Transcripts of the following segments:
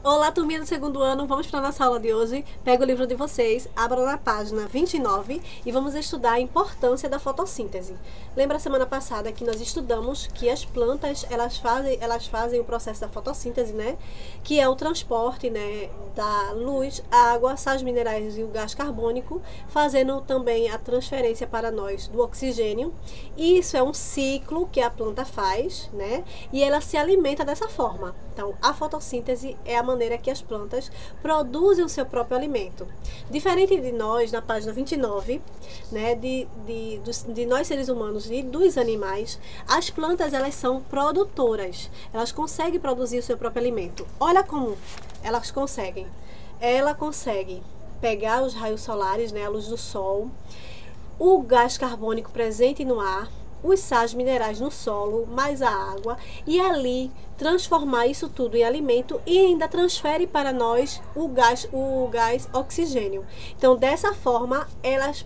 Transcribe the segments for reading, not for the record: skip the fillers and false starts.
Olá, turminha do segundo ano, vamos para a nossa aula de hoje. Pega o livro de vocês, abra na página 29 e vamos estudar a importância da fotossíntese. Lembra a semana passada que nós estudamos que as plantas, elas fazem o processo da fotossíntese, né? Que é o transporte, né, da luz, água, sais minerais e o gás carbônico, fazendo também a transferência para nós do oxigênio. Isso é um ciclo que a planta faz, né? E ela se alimenta dessa forma. Então, a fotossíntese é a maneira que as plantas produzem o seu próprio alimento. Diferente de nós, na página 29, né, de nós seres humanos e dos animais, as plantas, elas são produtoras. Elas conseguem produzir o seu próprio alimento. Olha como elas conseguem. Ela consegue pegar os raios solares, né, a luz do sol, o gás carbônico presente no ar, os sais minerais no solo, mais a água, e ali transformar isso tudo em alimento e ainda transfere para nós o gás oxigênio. Então, dessa forma, elas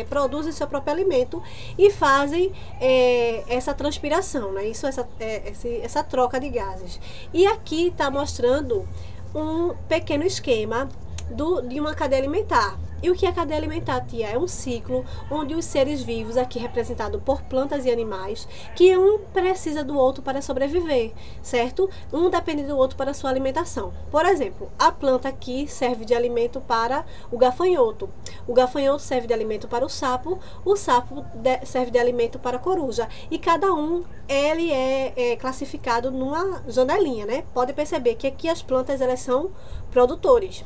produzem seu próprio alimento e fazem essa transpiração, né? Essa troca de gases. E aqui está mostrando um pequeno esquema de uma cadeia alimentar. E o que é a cadeia alimentar, tia? É um ciclo onde os seres vivos, aqui representados por plantas e animais, que um precisa do outro para sobreviver, certo? Um depende do outro para sua alimentação. Por exemplo, a planta aqui serve de alimento para o gafanhoto serve de alimento para o sapo serve de alimento para a coruja. E cada um, ele é classificado numa janelinha, né? Pode perceber que aqui as plantas, elas são produtores.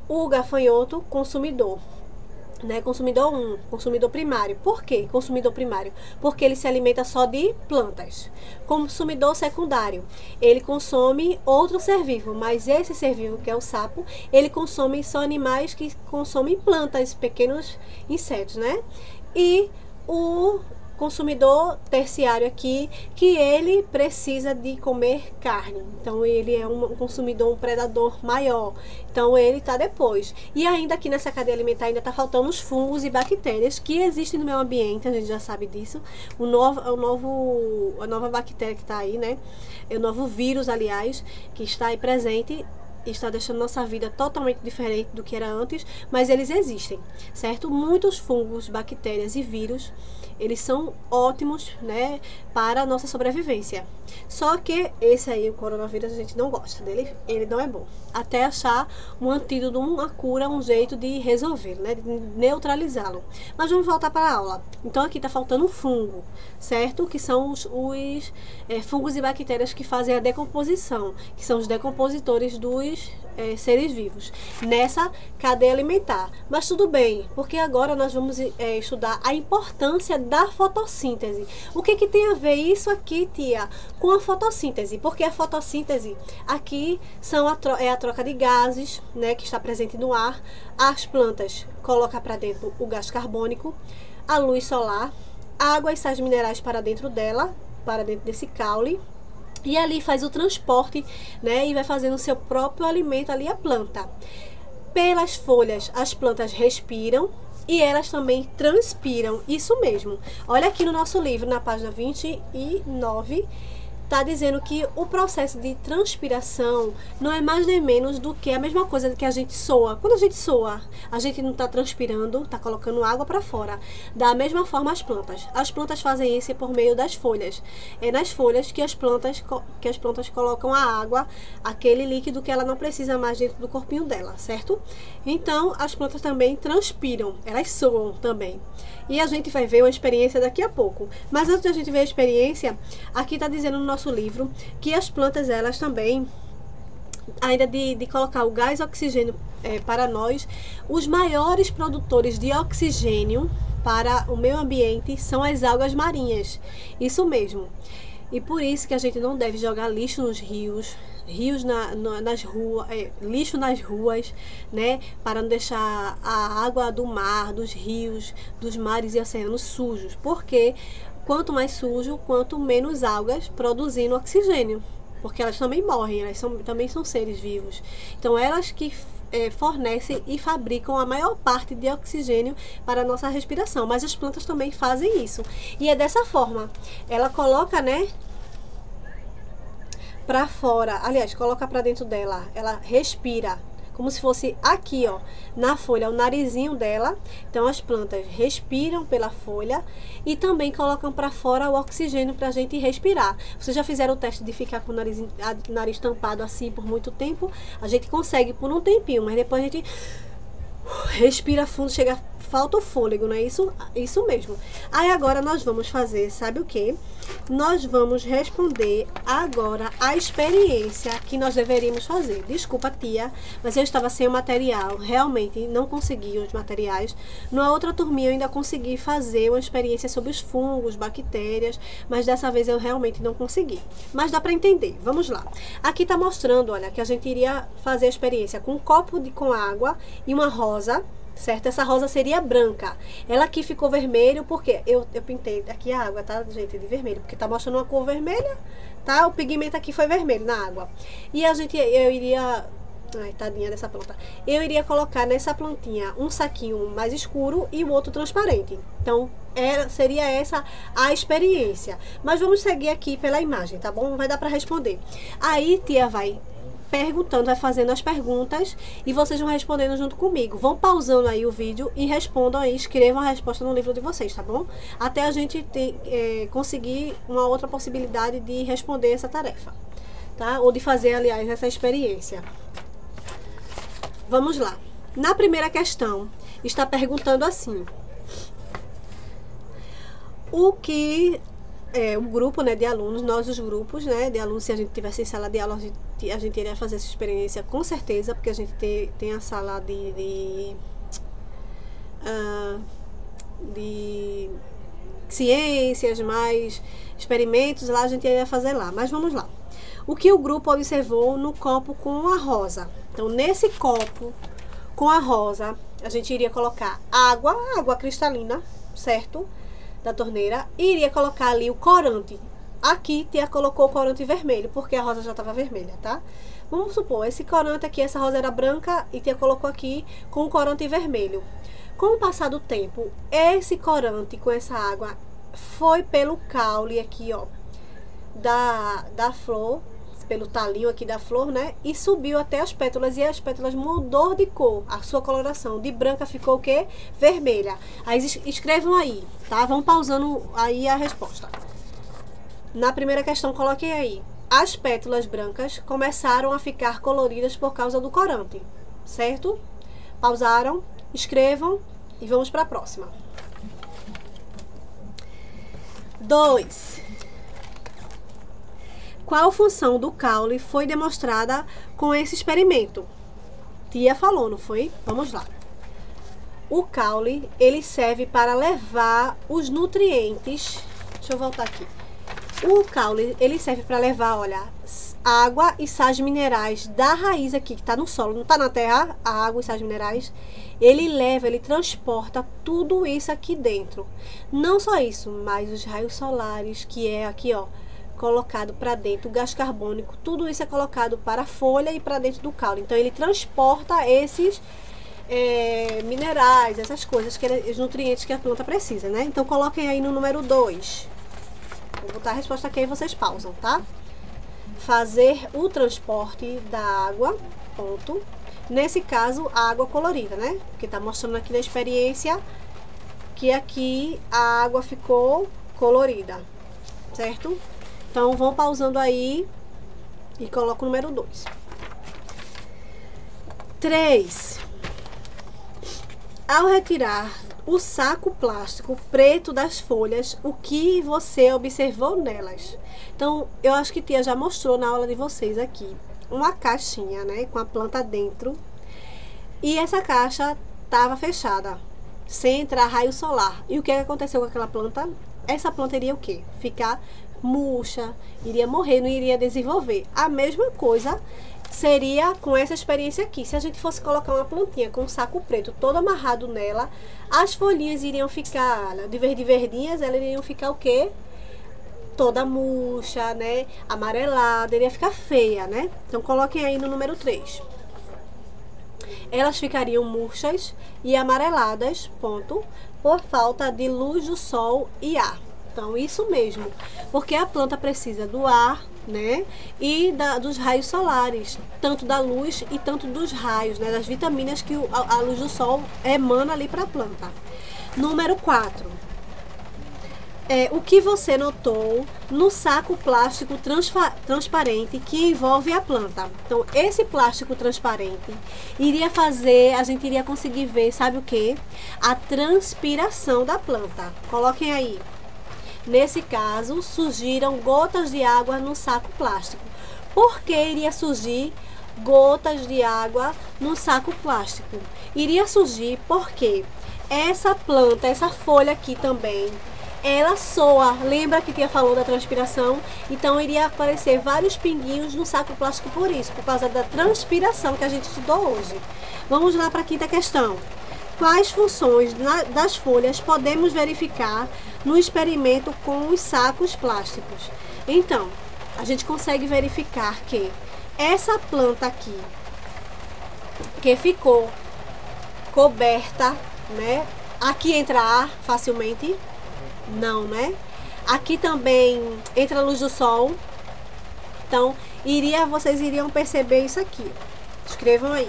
O gafanhoto, consumidor, né? Consumidor primário. Por quê? Consumidor primário, porque ele se alimenta só de plantas. Consumidor secundário, ele consome outro ser vivo, mas esse ser vivo, que é o sapo, ele consome só animais que consomem plantas, pequenos insetos, né? E o consumidor terciário aqui, que ele precisa de comer carne. Então, ele é um consumidor, um predador maior. Então, ele está depois. E ainda aqui nessa cadeia alimentar, ainda está faltando os fungos e bactérias que existem no meio ambiente, a gente já sabe disso. A nova bactéria que está aí, né? É o novo vírus, aliás, que está aí presente, está deixando nossa vida totalmente diferente do que era antes, mas eles existem, certo? Muitos fungos, bactérias e vírus, eles são ótimos, né, para a nossa sobrevivência. Só que esse aí, o coronavírus, a gente não gosta dele, ele não é bom. Até achar um antídoto, uma cura, um jeito de resolver, né, de neutralizá-lo. Mas vamos voltar para a aula. Então aqui está faltando um fungo, certo? Que são os fungos e bactérias que fazem a decomposição, que são os decompositores dos seres vivos nessa cadeia alimentar. Mas tudo bem, porque agora nós vamos estudar a importância da fotossíntese. O que tem a ver isso aqui, tia, com a fotossíntese? Porque a fotossíntese aqui é a troca de gases, né, que está presente no ar. As plantas colocam para dentro o gás carbônico, a luz solar, água e sais minerais para dentro dela, para dentro desse caule. E ali faz o transporte, né? E vai fazendo o seu próprio alimento ali, a planta. Pelas folhas, as plantas respiram e elas também transpiram. Isso mesmo. Olha aqui no nosso livro, na página 29, está dizendo que o processo de transpiração não é mais nem menos do que a mesma coisa que a gente soa. Quando a gente soa, a gente não está transpirando, está colocando água para fora. Da mesma forma as plantas. As plantas fazem isso por meio das folhas. É nas folhas que as plantas colocam a água, aquele líquido que ela não precisa mais dentro do corpinho dela, certo? Então, as plantas também transpiram, elas soam também. E a gente vai ver uma experiência daqui a pouco. Mas antes de a gente ver a experiência, aqui está dizendo no nosso livro que as plantas, elas também, ainda de colocar o gás oxigênio para nós, os maiores produtores de oxigênio para o meio ambiente são as algas marinhas. Isso mesmo. E por isso que a gente não deve jogar lixo nos rios, nas ruas, lixo nas ruas, né, para não deixar a água do mar, dos rios, dos mares e oceanos sujos, porque quanto mais sujo, quanto menos algas produzindo oxigênio, porque elas também morrem, também são seres vivos. Então elas que fornecem e fabricam a maior parte de oxigênio para a nossa respiração, mas as plantas também fazem isso. E é dessa forma, ela coloca, né, para fora, aliás, coloca para dentro dela, ela respira, como se fosse aqui, ó, na folha, o narizinho dela. Então as plantas respiram pela folha e também colocam para fora o oxigênio para a gente respirar. Vocês já fizeram o teste de ficar com o nariz tampado assim por muito tempo? A gente consegue por um tempinho, mas depois a gente respira fundo, chega, falta o fôlego, não é isso? Isso mesmo. Aí agora nós vamos fazer, sabe o que? Nós vamos responder agora a experiência que nós deveríamos fazer. Desculpa, tia, mas eu estava sem o material, realmente não consegui os materiais. Na outra turminha eu ainda consegui fazer uma experiência sobre os fungos, bactérias, mas dessa vez eu realmente não consegui. Mas dá para entender, vamos lá. Aqui tá mostrando, olha, que a gente iria fazer a experiência com um copo com água e uma rosa, certo? Essa rosa seria branca. Ela aqui ficou vermelho porque eu pintei aqui a água, tá, gente, de vermelho, porque tá mostrando uma cor vermelha, tá? O pigmento aqui foi vermelho na água. E eu iria... Ai, tadinha dessa planta. Eu iria colocar nessa plantinha um saquinho mais escuro e o outro transparente. Então, seria essa a experiência. Mas vamos seguir aqui pela imagem, tá bom? Vai dar para responder. Aí, tia vai perguntando, vai fazendo as perguntas e vocês vão respondendo junto comigo. Vão pausando aí o vídeo e respondam aí, escrevam a resposta no livro de vocês, tá bom? Até a gente conseguir uma outra possibilidade de responder essa tarefa, tá? Ou de fazer, aliás, essa experiência. Vamos lá. Na primeira questão, está perguntando assim: o que o grupo, né, de alunos, nós os grupos, né, de alunos, se a gente tivesse em sala de aula, a gente iria fazer essa experiência com certeza, porque a gente tem a sala de ciências, mais experimentos, lá a gente iria fazer lá. Mas vamos lá. O que o grupo observou no copo com a rosa? Então, nesse copo com a rosa, a gente iria colocar água cristalina, certo? Da torneira, e iria colocar ali o corante. Aqui tia colocou o corante vermelho, porque a rosa já estava vermelha, tá? Vamos supor, esse corante aqui, essa rosa era branca e tia colocou aqui com o corante vermelho. Com o passar do tempo, esse corante com essa água foi pelo caule aqui, ó, da flor, pelo talinho aqui da flor, né? E subiu até as pétalas, e as pétalas mudou de cor, a sua coloração. De branca ficou o quê? Vermelha. Aí escrevam aí, tá? Vão pausando aí a resposta. Na primeira questão, coloquem aí: as pétalas brancas começaram a ficar coloridas por causa do corante, certo? Pausaram, escrevam e vamos para a próxima. 2. Qual função do caule foi demonstrada com esse experimento? Tia falou, não foi? Vamos lá. O caule, ele serve para levar os nutrientes. Deixa eu voltar aqui. O caule, ele serve para levar, olha, água e sais minerais da raiz aqui, que está no solo, não está na terra, a água e sais minerais. Ele leva, ele transporta tudo isso aqui dentro. Não só isso, mas os raios solares, que é aqui, ó, colocado para dentro, o gás carbônico, tudo isso é colocado para a folha e para dentro do caule. Então ele transporta esses minerais, essas coisas, os nutrientes que a planta precisa, né? Então coloquem aí no número 2. Vou botar a resposta aqui e vocês pausam, tá? Fazer o transporte da água, ponto. Nesse caso, a água colorida, né? Porque tá mostrando aqui na experiência que aqui a água ficou colorida, certo? Então, vão pausando aí e coloca o número 2. 3. Ao retirar o saco plástico preto das folhas, o que você observou nelas? Então, eu acho que tia já mostrou na aula de vocês aqui uma caixinha, né, com a planta dentro. E essa caixa estava fechada, sem entrar raio solar. E o que aconteceu com aquela planta? Essa planta iria o quê? Ficar murcha, iria morrer, não iria desenvolver. A mesma coisa seria com essa experiência aqui. Se a gente fosse colocar uma plantinha com um saco preto todo amarrado nela, as folhinhas iriam ficar, de verdinhas, elas iriam ficar o quê? Toda murcha, né? Amarelada, iria ficar feia, né? Então coloquem aí no número 3. Elas ficariam murchas e amareladas, ponto, por falta de luz do sol e ar. Então, isso mesmo, porque a planta precisa do ar né? E dos raios solares, tanto da luz e tanto dos raios, né? Das vitaminas que a luz do sol emana ali para a planta. Número 4. O que você notou no saco plástico transparente que envolve a planta. Então, esse plástico transparente iria fazer, a gente iria conseguir ver, sabe o que? A transpiração da planta. Coloquem aí. Nesse caso, surgiram gotas de água no saco plástico. Por que iria surgir gotas de água no saco plástico? Iria surgir porque essa planta, essa folha aqui também, ela soa. Lembra que tinha falado da transpiração? Então iria aparecer vários pinguinhos no saco plástico por isso, por causa da transpiração que a gente estudou hoje. Vamos lá para a quinta questão. Quais funções das folhas podemos verificar no experimento com os sacos plásticos? Então, a gente consegue verificar que essa planta aqui, que ficou coberta, né? Aqui entra ar facilmente? Não, né? Aqui também entra a luz do sol. Então, vocês iriam perceber isso aqui. Escrevam aí.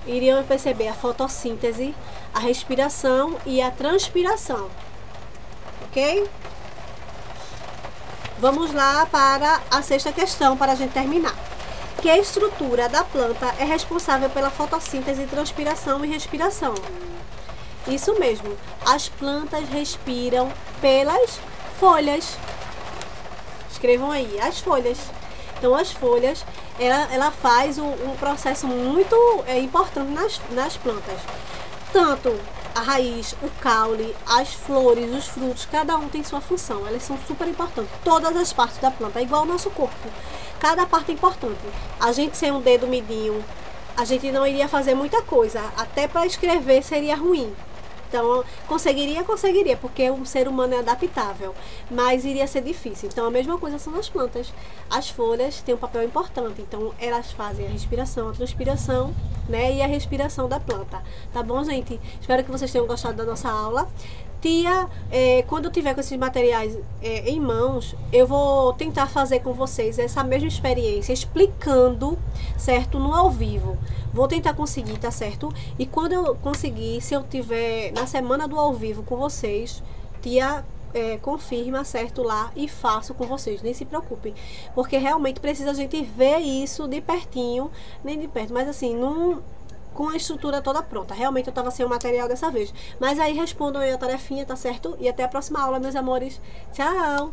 Iriam perceber a fotossíntese, a respiração e a transpiração. Ok? Vamos lá para a sexta questão, para a gente terminar. Que a estrutura da planta é responsável pela fotossíntese, transpiração e respiração? Isso mesmo, as plantas respiram pelas folhas. Escrevam aí, as folhas. Então, as folhas, ela faz um processo muito importante nas plantas. Tanto a raiz, o caule, as flores, os frutos, cada um tem sua função. Elas são super importantes. Todas as partes da planta, é igual ao nosso corpo. Cada parte é importante. A gente sem um dedo midinho, a gente não iria fazer muita coisa. Até para escrever seria ruim. Então, conseguiria, porque o ser humano é adaptável, mas iria ser difícil. Então, a mesma coisa são as plantas. As folhas têm um papel importante, então elas fazem a respiração, a transpiração, né, e a respiração da planta. Tá bom, gente? Espero que vocês tenham gostado da nossa aula. Tia, quando eu tiver com esses materiais em mãos, eu vou tentar fazer com vocês essa mesma experiência, explicando, certo, no ao vivo. Vou tentar conseguir, tá certo? E quando eu conseguir, se eu tiver na semana do ao vivo com vocês, tia, confirma, certo, lá e faço com vocês, nem se preocupem, porque realmente precisa a gente ver isso de pertinho, nem de perto, mas assim, com a estrutura toda pronta. Realmente eu tava sem o material dessa vez, mas aí respondam aí a tarefinha, tá certo? E até a próxima aula, meus amores. Tchau!